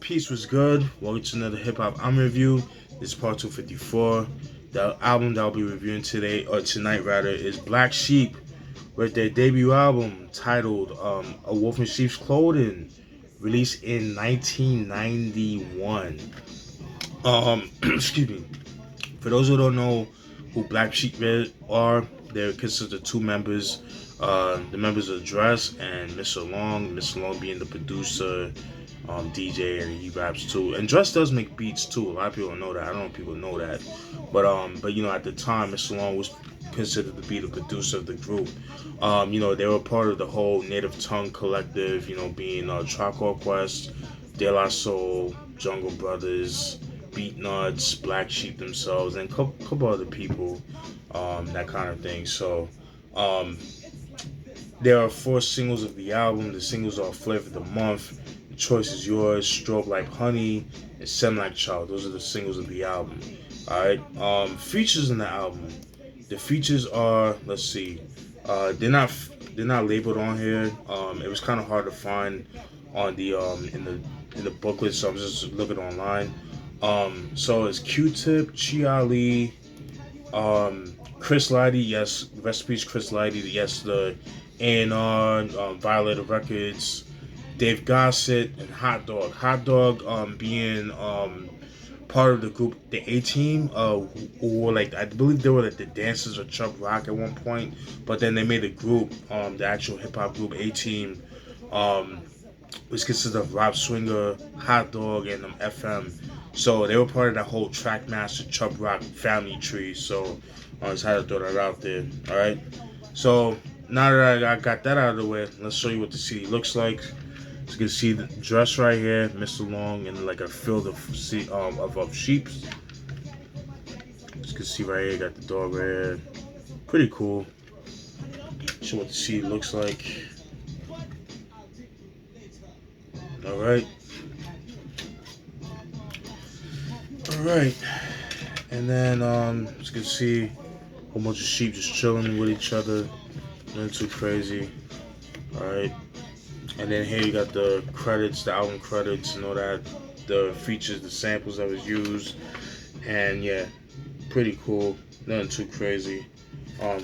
Peace was good. Welcome to another hip hop album review. This is part 254. The album that I'll be reviewing today, or tonight rather, is Black Sheep with their debut album titled A Wolf in Sheep's Clothing, released in 1991. Excuse me. For those who don't know who Black Sheep are, they're consist of two members. The members are Dress and Mr. Long. Mr. Long being the producer, DJ, and he raps too. And Dress does make beats too. A lot of people don't know that. I don't know if people know that. But you know, at the time, Mr. Long was considered to be the producer of the group. You know, they were part of the whole Native Tongue collective. You know, being Tribe Called Quest, De La Soul, Jungle Brothers, Beat Nuts, Black Sheep themselves, and a couple other people, that kind of thing. So, there are 4 singles of the album. The singles are Flavor of the Month, The Choice Is Yours, Strobe Like Honey, and Send Like Child. Those are the singles of the album. Alright, features in the album. The features are, let's see, they're not labeled on here. It was kind of hard to find on the in the booklet, so I'm just looking online. So it's Q-Tip, Chi Ali, Chris Lighty, yes, rest in peace Chris Lighty, yes, the A&R, Violator Records, Dave Gossett, and Hot Dog. Hot Dog being part of the group, the A-Team, who were like, I believe they were like the dancers of Chubb Rock at one point, but then they made a group, the actual hip-hop group A-Team, which consists of Rob Swinger, Hot Dog, and FM. So they were part of that whole Trackmaster Chubb Rock family tree. So I just had to throw that out there. All right. So now that I got that out of the way, let's show you what the CD looks like. So you can see the Dress right here, Mr. Long, and like a field of sheep. As you can see right here, got the dog right here. Pretty cool. Show what the CD looks like. All right. Alright, and then as you can see, a whole bunch of sheep just chilling with each other, nothing too crazy. Alright, and then here you got the credits, the album credits, and all that, the features, the samples that was used, and yeah, pretty cool, nothing too crazy.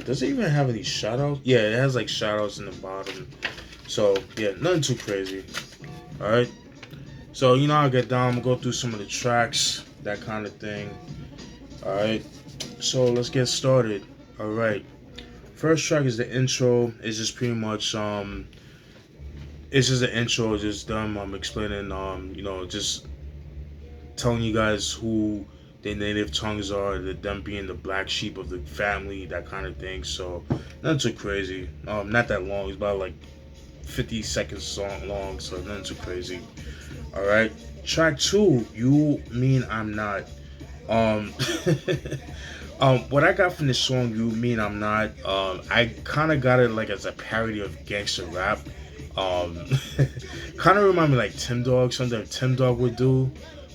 Does it even have any shoutouts? Yeah, it has like shoutouts in the bottom, so yeah, nothing too crazy. Alright, so you know I'll get down, we'll go through some of the tracks, that kind of thing. Alright, so let's get started. Alright, first track is the intro. It's just pretty much it's just an intro, just them explaining you know, just telling you guys who their native tongues are, them being the black sheep of the family, that kind of thing. So nothing too crazy. Not that long, it's about like 50 seconds long, so nothing too crazy. Alright, track 2, You Mean I'm Not. What I got from this song, You Mean I'm Not, I kind of got it like as a parody of gangster rap. Kind of remind me like Tim Dog, something Tim Dog would do,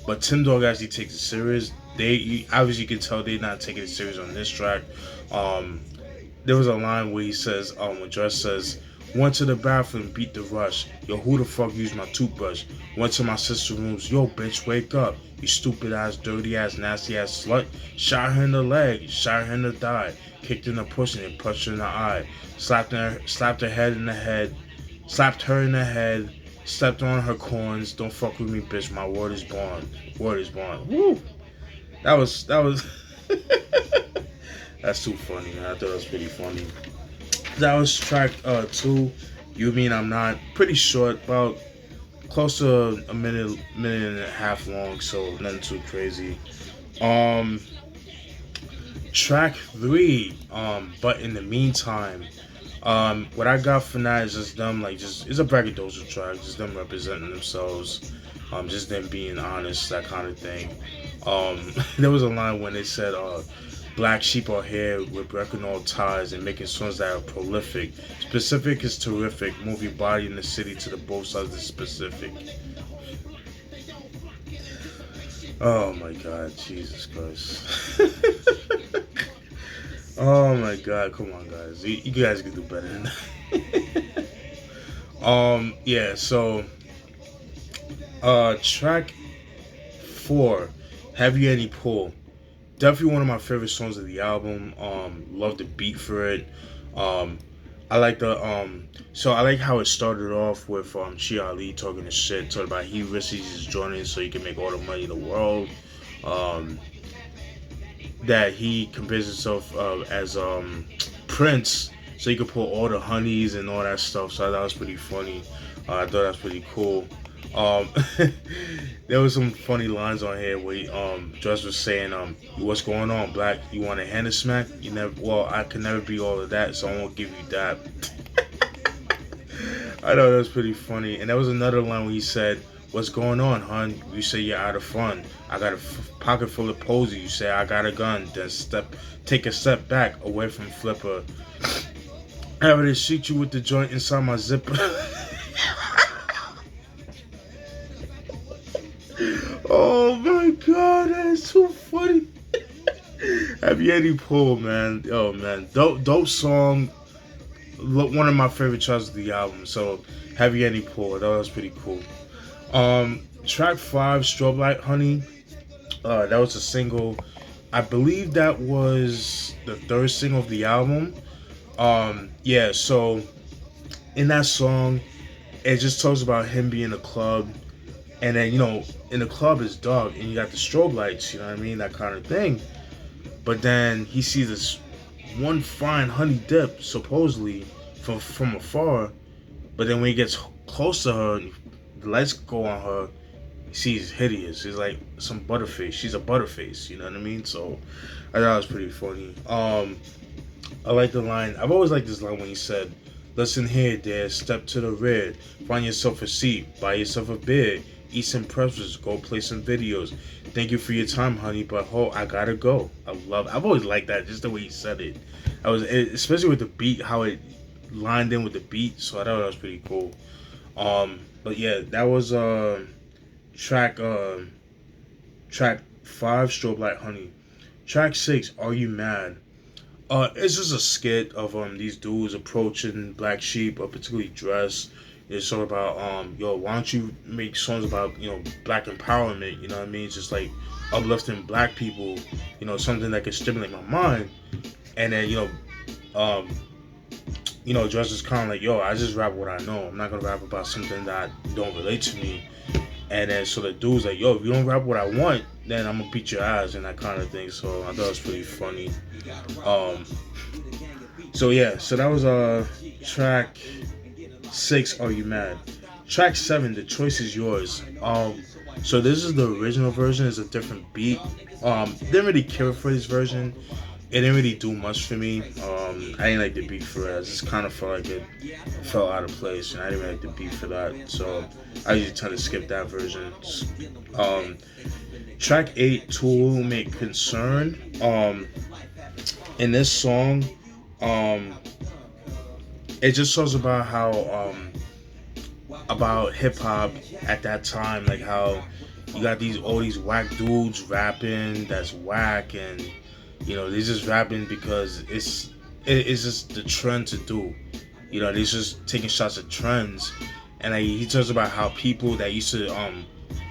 but Tim Dog actually takes it serious. They obviously you can tell they're not taking it serious on this track. There was a line where he says, when Dress says, went to the bathroom, beat the rush. Yo, who the fuck used my toothbrush? Went to my sister's rooms. Yo, bitch, wake up. You stupid ass, dirty ass, nasty ass slut. Shot her in the leg, shot her in the thigh. Kicked in the pussy and punched her in the eye. Slapped her head in the head. Slapped her in the head. Stepped on her corns. Don't fuck with me, bitch. My word is bond. Word is bond. Woo! That was that's too funny, man. I thought it was pretty funny. That was track 2, You Mean I'm Not. Pretty short, about close to a minute and a half long, so nothing too crazy. Track 3, But in the Meantime. What I got from that is just them, like, it's a braggadocio track, just them representing themselves, just them being honest, that kind of thing. There was a line when they said, black sheep are here with breaking all ties and making songs that are prolific. Specific is terrific. Move your body in the city to the both sides of the specific. Oh my God, Jesus Christ. Oh my God, come on guys. You guys can do better than that. Yeah, so Track 4, Have You Any Pull? Definitely one of my favorite songs of the album. Love the beat for it. Um, I like the so I like how it started off with Chi Ali talking the shit, talking about he risks his joining so he can make all the money in the world. Um, that he compares himself as Prince, so he could pull all the honeys and all that stuff. So I thought that was pretty funny. I thought that was pretty cool. Um, there was some funny lines on here where Dress was saying, "What's going on, Black? You want a hand to smack? You never. Well, I can never be all of that, so I won't give you that." I thought that was pretty funny. And there was another line where he said, "What's going on, hun? You say you're out of fun. I got a pocket full of posy. You say I got a gun. Then take a step back away from Flipper. I ready to shoot you with the joint inside my zipper." Oh my god, that's too funny. Have you any pull, man? Oh man, dope song. One of my favorite tracks of the album. So, have you any pull? That was pretty cool. Track 5, Strobe Light Honey. That was a single. I believe that was the third single of the album. Yeah. So, in that song, it just talks about him being in a club, and then in the club is dark, and you got the strobe lights. You know what I mean? That kind of thing. But then he sees this one fine honey dip, supposedly from afar. But then when he gets close to her, the lights go on her. She's hideous. She's like some butterface. She's a butterface. You know what I mean? So I thought it was pretty funny. I like the line. I've always liked this line when he said, "Listen here, dear. Step to the rear. Find yourself a seat. Buy yourself a beer. Eat some pretzels. Go play some videos. Thank you for your time, honey. But I gotta go." I've always liked that. Just the way he said it. Especially with the beat, how it lined in with the beat. So I thought that was pretty cool. But yeah, that was track track 5, Strobe Light Honey. Track 6, Are You Mad? It's just a skit of these dudes approaching Black Sheep, particularly Dress. It's sort of about yo, why don't you make songs about black empowerment? You know what I mean? It's just like uplifting black people. Something that can stimulate my mind. And then Dress is kind of like, yo, I just rap what I know. I'm not gonna rap about something that don't relate to me. And then so the dude's like, yo, if you don't rap what I want, then I'm gonna beat your ass and that kind of thing. So I thought it was pretty funny. So yeah, so that was track 6, Are You Mad? Track 7, The Choice Is Yours. So this is the original version. It's a different beat. Didn't really care for this version. It didn't really do much for me. I didn't like the beat for it. I just kind of felt like it fell out of place, and I didn't really like the beat for that. So I usually tend to skip that version. Track 8, Tool Make Concern. In this song, it just talks about how about hip hop at that time, like how you got all these whack dudes rapping that's whack, and they're just rapping because it's just the trend to do. They're just taking shots at trends, and he talks about how people that used to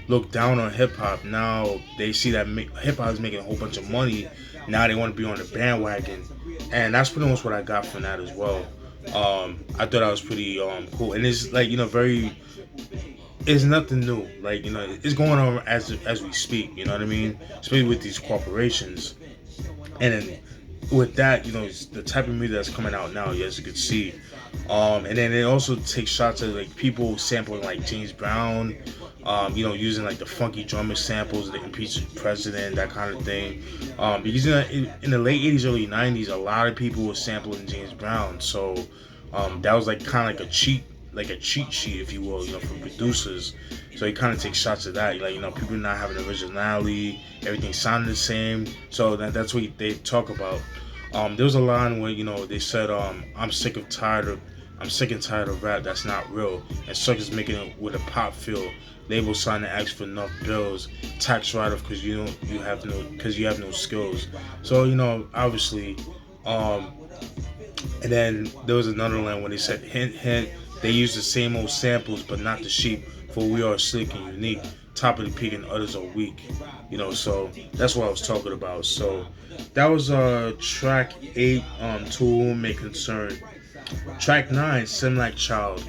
look down on hip hop, now they see that hip hop is making a whole bunch of money. Now they want to be on the bandwagon, and that's pretty much what I got from that as well. I thought that was pretty cool, and it's like very. It's nothing new. Like it's going on as we speak. You know what I mean? Especially with these corporations, and then with that, the type of music that's coming out now, as you can see. And then it also takes shots at like people sampling like James Brown, using like the funky drummer samples, the impeached president, that kind of thing. Because in the late 80s, early 90s, a lot of people were sampling James Brown. So that was like kind of like a cheat sheet, if you will, for producers. So he kind of takes shots at that, people not having originality, everything sounding the same. So that's what they talk about. There was a line where they said, I'm sick and tired of rap that's not real, and suckers making it with a pop feel. Label sign to ask for enough bills, tax write-off because you have no skills. So obviously, and then there was another line when they said, hint hint, they use the same old samples but not the sheep. For we are slick and unique, top of the peak and others are weak. So that's what I was talking about. So that was track 8, To Whom May Concern. Track 9, Sim Like Child.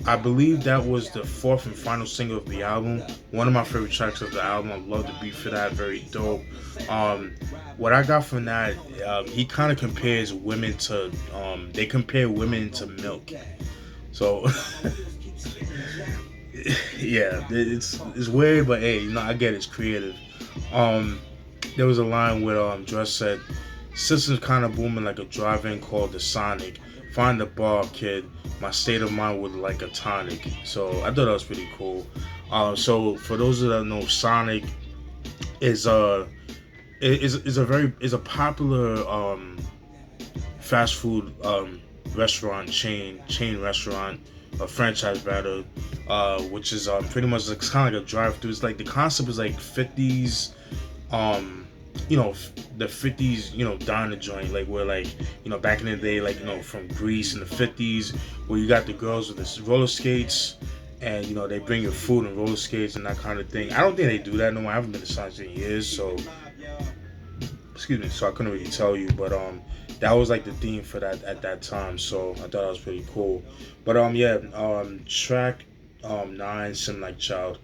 I believe that was the fourth and final single of the album. One of my favorite tracks of the album. I love the beat for that. Very dope. What I got from that, he kind of compares women to. They compare women to milk. So, yeah, it's weird, but hey, I get it's creative. There was a line where Dress said, "Systems kind of booming like a drive-in called the Sonic. Find the bar, kid. My state of mind was like a tonic." So I thought that was pretty cool. So for those that know, Sonic is a popular fast food restaurant chain restaurant, a franchise rather, which is pretty much it's kind of like a drive-through. It's like the concept is like 50s. The 50s, diner joint, like where like, back in the day, like, from Greece in the 50s, where you got the girls with the roller skates and, they bring your food and roller skates and that kind of thing. I don't think they do that no more. I haven't been to Science in years, so, excuse me, so I couldn't really tell you, but, that was like the theme for that at that time, so I thought that was pretty cool. But, track, 9, Sim Like Child.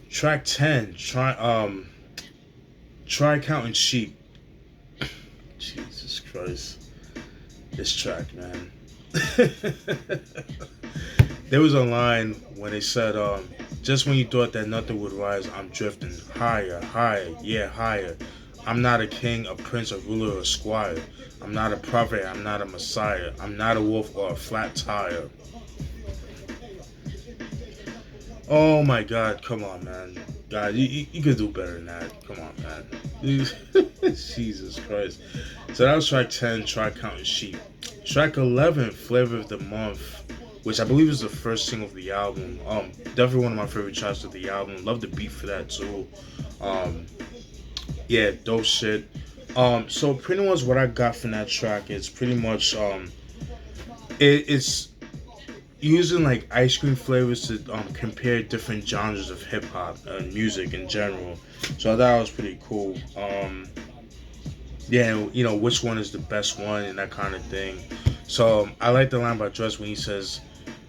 Track 10, Try Counting Sheep. Jesus Christ. This track, man. There was a line when they said, just when you thought that nothing would rise, I'm drifting higher, higher, yeah, higher. I'm not a king, a prince, a ruler, or a squire. I'm not a prophet, I'm not a messiah. I'm not a wolf or a flat tire. Oh my God, come on, man. God, you could do better than that. Come on, man. Jesus Christ. So that was track 10, Try Counting Sheep. Track 11, Flavor of the Month, which I believe is the first single of the album. Definitely one of my favorite tracks of the album. Love the beat for that too. Yeah, dope shit. So pretty much what I got from that track is pretty much it's using like ice cream flavors to compare different genres of hip hop and music in general. So I thought it was pretty cool. Yeah, which one is the best one and that kind of thing. So I like the line by Dress when he says,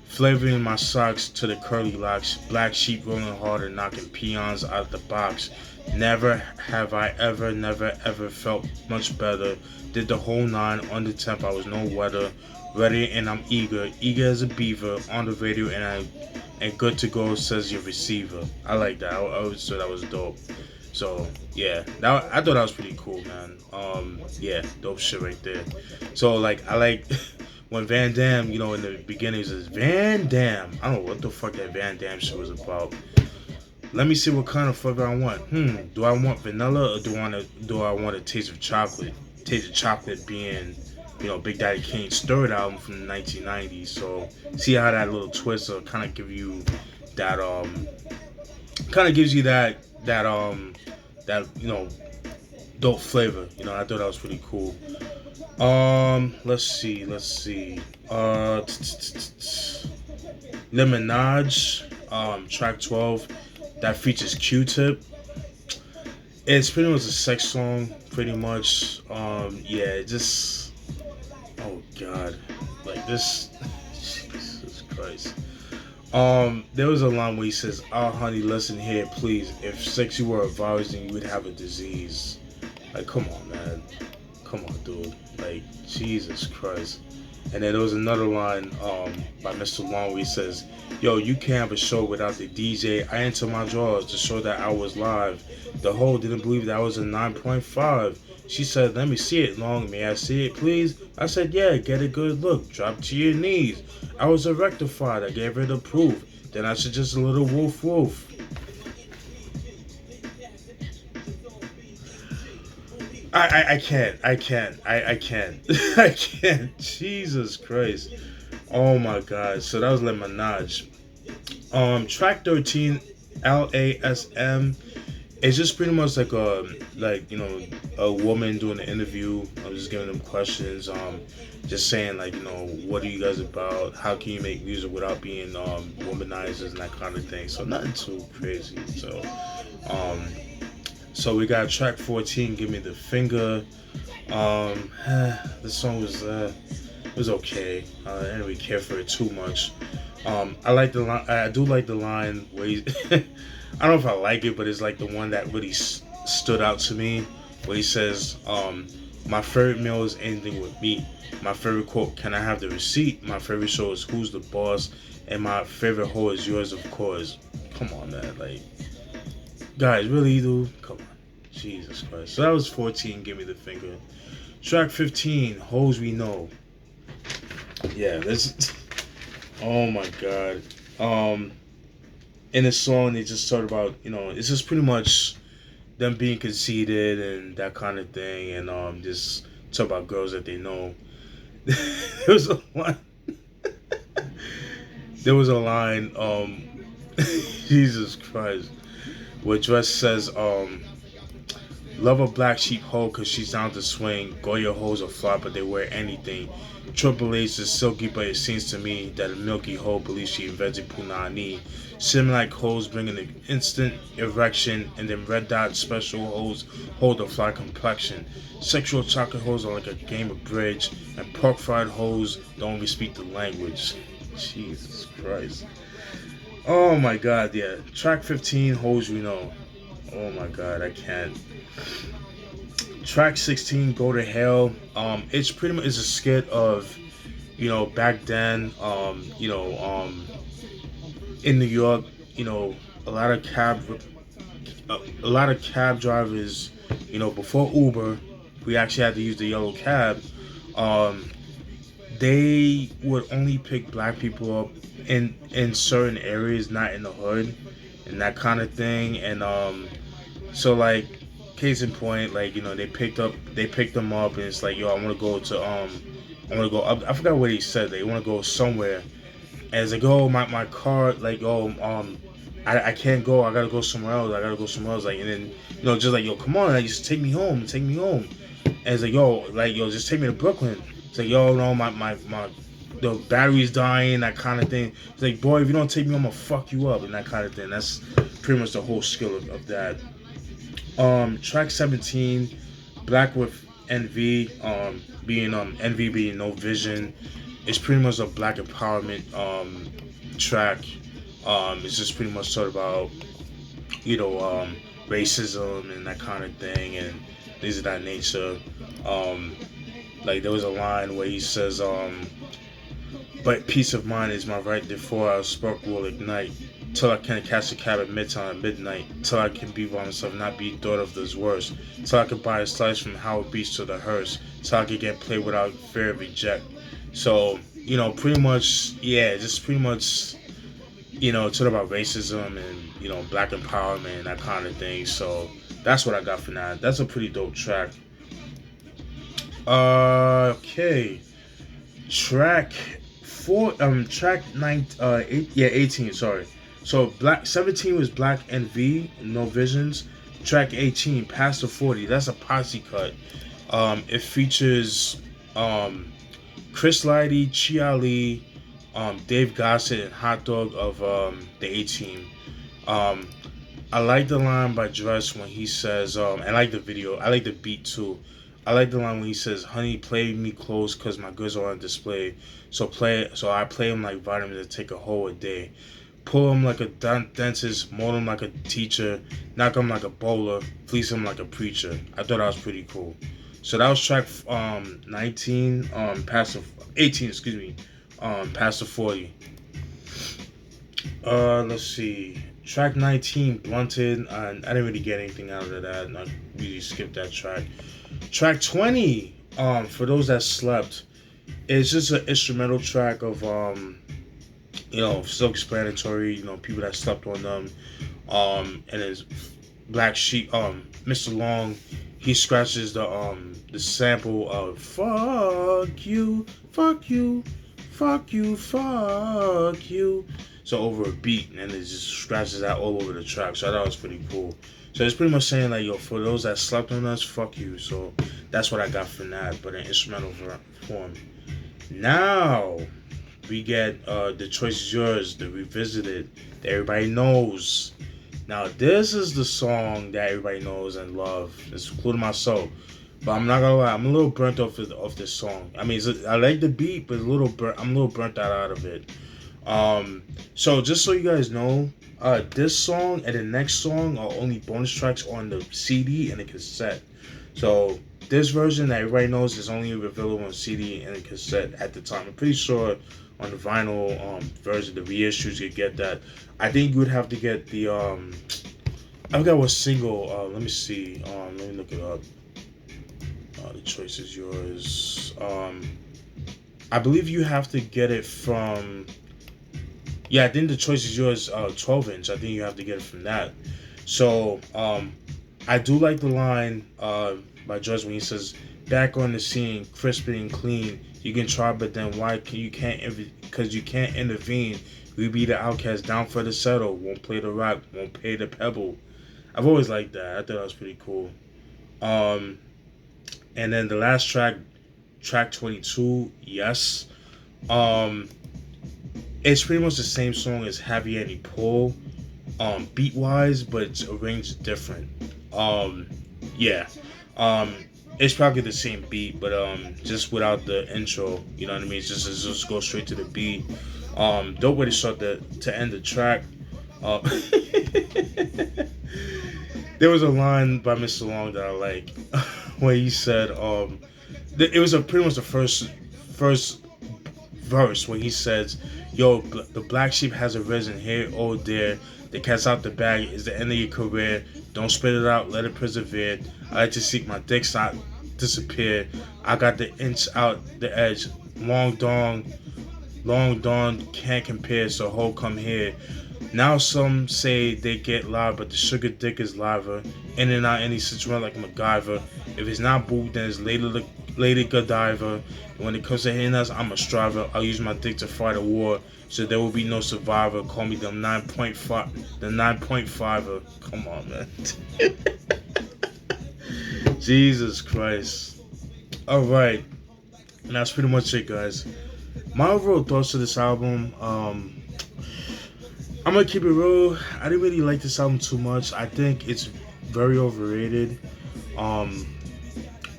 "Flavoring my socks to the curly locks, black sheep rolling harder, knocking peons out of the box. Never have I ever, never ever felt much better. Did the whole 9 on the temp. I was no weather. Ready and I'm eager as a beaver on the radio and good to go," says your receiver. I like that. I always thought that was dope. So yeah, I thought that was pretty cool, man. Yeah, dope shit right there. So like I like when Van Damme, in the beginning says Van Damme. I don't know what the fuck that Van Damme shit was about. Let me see what kind of flavor I want. Do I want vanilla or do I want a taste of chocolate? Taste of chocolate being, Big Daddy Kane's third album from the 1990s. So see how that little twist will kind of give you that dope flavor. I thought that was pretty cool. Let's see. Lemonade, track 12, that features Q-Tip. It's pretty much a sex song, pretty much. Yeah, just, oh God, like this, Jesus Christ. There was a line where he says, "Oh, honey, listen here, please. If sexy were a virus, then you would have a disease." Like, come on, man. Come on, dude. Like, Jesus Christ. And then there was another line by Mr. Long where he says, "Yo, you can't have a show without the DJ. I enter my drawers to show that I was live. The hoe didn't believe that I was a 9.5. She said, 'Let me see it, Long. May I see it, please?' I said, 'Yeah, get a good look. Drop to your knees.' I was a rectified. I gave her the proof. Then I said, just a little woof woof." I can't. I can't. Jesus Christ. Oh my God. So that was Lemonade. Track 13, LASM. It's just pretty much like a woman doing an interview. I'm just giving them questions. Just saying like what are you guys about? How can you make music without being womanizers and that kind of thing? So nothing too crazy. Um, so we got track 14. Give me the finger. The song was it was okay. I didn't really care for it too much. I like the line. I do like the line where he, I don't know if I like it, but it's like the one that really stood out to me, where he says, "My favorite meal is anything with meat. My favorite quote, can I have the receipt? My favorite show is Who's the Boss, and my favorite hoe is yours, of course." Come on, man. Like, guys, really, dude? Come on. Jesus Christ. So that was 14. Give me the finger. Track 15. Hoes we know. Yeah, this. Oh my god. In the song they just talk about, it's just pretty much them being conceited and that kind of thing, and just talk about girls that they know. there was a line. There was a line. Jesus Christ, where Dress says, "Love a black sheep hoe cause she's down to swing. Go your hoes are fly but they wear anything. Triple H is silky but it seems to me that a milky hoe believes she invented punani. Sim like hoes bring an instant erection and then red dot special hoes hold a fly complexion. Sexual chocolate hoes are like a game of bridge and pork fried hoes don't even speak the language." Jesus Christ. Oh my god, yeah. Track 15, hoes we know. Oh my god, I can't. Track 16, Go to Hell. It's pretty much it's a skit of, back then, in New York, a lot of a lot of cab drivers, before Uber, we actually had to use the yellow cab. Um, they would only pick black people up in certain areas, not in the hood, and that kind of thing. And so like, case in point, like they picked them up, and it's like, yo, I want to go to I want to go. I forgot what he said. They want to go somewhere, and it's like, oh, my car, like, oh, I can't go. I gotta go somewhere else. I gotta go somewhere else. Like, and then just like, yo, come on, like, just take me home, take me home. And it's like, yo, just take me to Brooklyn. It's like, yo, no, my the battery's dying, that kind of thing. It's like, boy, if you don't take me, I'm gonna fuck you up, and that kind of thing. That's pretty much the whole skill of that. Track 17, Black with NV, being NV being no vision. It's pretty much a black empowerment track. It's just pretty much sort about racism and that kind of thing and things of that nature. Like there was a line where he says, "But peace of mind is my right, therefore our spark will ignite. Till I can catch a cab at midtown at midnight. Till I can be by myself, not be thought of as worse. Till I can buy a slice from Howard Beach to the hearse. Till I can get played without fear of reject." So, pretty much, yeah, just pretty much, talk about racism and, black empowerment and that kind of thing. So, that's what I got for now. That's a pretty dope track. Okay. Track track 18, sorry. So Black 17 was Black NV, No Visions. Track 18, Past the 40, that's a posse cut. It features Chris Lighty, Chia Lee, Dave Gossett, and Hot Dog of the A-Team. I like the line by Dress when he says, I like the video, I like the beat too. I like the line when he says, "Honey, play me close cause my goods are on display. So I play him like vitamins to take a whole a day. Pull him like a dentist, mold him like a teacher, knock him like a bowler, fleece him like a preacher." I thought that was pretty cool. So that was track 19, past the 18, excuse me, past the 40. Let's see. Track 19, Blunted. I didn't really get anything out of that. I really skipped that track. Track 20, for those that slept, it's just an instrumental track of self-explanatory, people that slept on them. And it's Black Sheep, Mr. Long, he scratches the sample of fuck you, fuck you, fuck you, fuck you. so over a beat, and it just scratches out all over the track. So I thought it was pretty cool. So it's pretty much saying like, yo, for those that slept on us, fuck you. So that's what I got from that, but in instrumental form. Now we get The Choice Is Yours, the revisited that everybody knows. Now this is the song that everybody knows and love, including myself. But I'm not gonna lie, I'm a little burnt off this song. I mean, I like the beat, but I'm a little burnt out of it. So just so you guys know, this song and the next song are only bonus tracks on the CD and the cassette. So this version that everybody knows is only available on CD and the cassette at the time. I'm pretty sure on the vinyl version, the reissues, you get that. I think you would have to get the I forgot what single. Let me see. Let me look it up. The Choice Is Yours. I believe you have to get it from. Yeah, I think The Choice Is Yours. 12-inch. I think you have to get it from that. So I do like the line by Judge when he says, "Back on the scene, crisp and clean. You can try, but then why you can't? Because you can't intervene. We be the outcast, down for the settle. Won't play the rock, won't pay the pebble." I've always liked that. I thought that was pretty cool. And then the last track 22, yes. It's pretty much the same song as Have You Any Pull, beat wise, but it's arranged different. Yeah. It's probably the same beat, but just without the intro, you know what I mean? It's just go straight to the beat. Dope way to start to end the track. There was a line by Mr. Long that I like, where he said, it was pretty much the first verse when he says, "Yo, the black sheep has arisen here, oh dear. The cat's out the bag is the end of your career. Don't spit it out, let it persevere. I like to seek my dicks not disappear. I got the inch out the edge, long dawn can't compare. So ho, come here." Now some say they get live, but the sugar dick is liver. In and out any situation like MacGyver. If it's not boob, then it's Lady Godiva. And when it comes to hitting us, I'm a striver. I'll use my dick to fight a war, so there will be no survivor. Call me the 9.5er. Come on, man. Jesus Christ. All right, and that's pretty much it, guys. My overall thoughts of this album. I'm gonna keep it real. I didn't really like this album too much. I think it's very overrated. I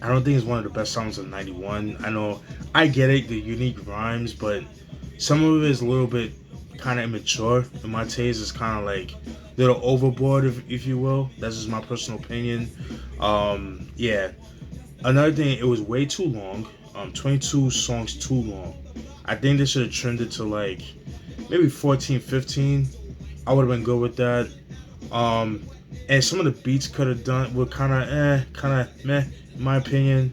don't think it's one of the best songs of '91. I know, I get it, the unique rhymes, but some of it is a little bit kind of immature. In my taste, it's kind of like a little overboard, if you will. That's just my personal opinion. Yeah. Another thing, it was way too long. 22 songs too long. I think they should have trimmed it to like maybe 14, 15. I would have been good with that. And some of the beats were kind of meh, in my opinion.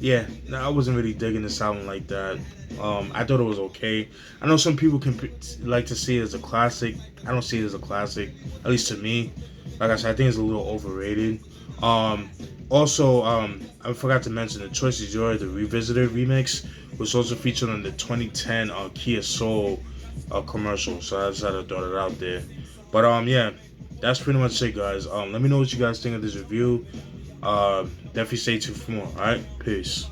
Yeah, I wasn't really digging this album like that. I thought it was okay. I know some people can like to see it as a classic. I don't see it as a classic, at least to me. Like I said, I think it's a little overrated. Also, I forgot to mention The Choice Is Yours, the revisited remix, was also featured on the 2010 Kia Soul commercial. So I just had to throw it out there. But yeah, that's pretty much it, guys. Let me know what you guys think of this review. Definitely stay tuned for more. All right, peace.